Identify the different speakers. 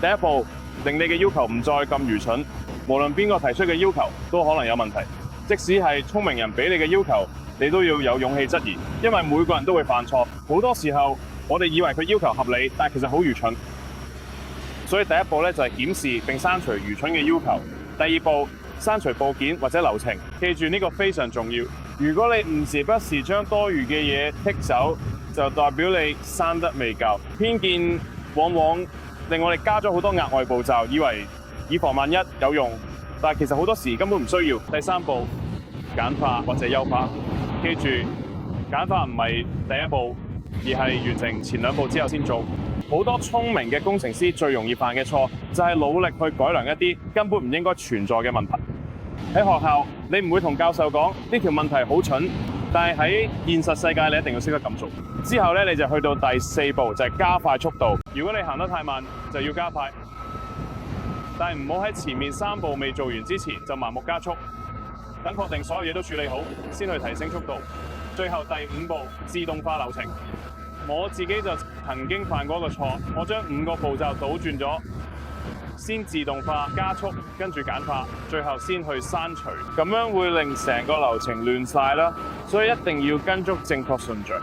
Speaker 1: 第一步，令你嘅要求唔再咁愚蠢。無論邊個提出嘅要求都可能有問題，即使係聰明人俾你嘅要求，你都要有勇氣質疑，因為每個人都會犯錯。好多時候我哋以為佢要求合理，但係其實好愚蠢。所以第一步咧就係檢視並刪除愚蠢嘅要求。第二步，刪除部件或者流程。記住呢個非常重要。如果你唔時不時將多餘嘅嘢剔走，就代表你刪得未夠。偏見往往令我哋加咗好多額外步驟，以為以防萬一有用，但係其實好多時根本唔需要。第三步，簡化或者優化。記住，簡化唔係第一步，而係完成前兩步之後先做。好多聰明嘅工程師最容易犯嘅錯，就係努力去改良一啲根本唔應該存在嘅問題。喺學校，你唔會同教授講呢條問題好蠢，但係喺現實世界你一定要識得咁做。之後咧，你就去到第四步，就係加快速度。如果你行得太慢，就要加快。但係唔好喺前面三步未做完之前就盲目加速，等確定所有嘢都處理好，先去提升速度。最後第五步，自動化流程。我自己就曾經犯過一個錯，我將5個步驟倒轉咗，先自動化加速，跟住簡化，最後先去刪除，咁樣會令成個流程亂晒啦。所以一定要跟足正確順序。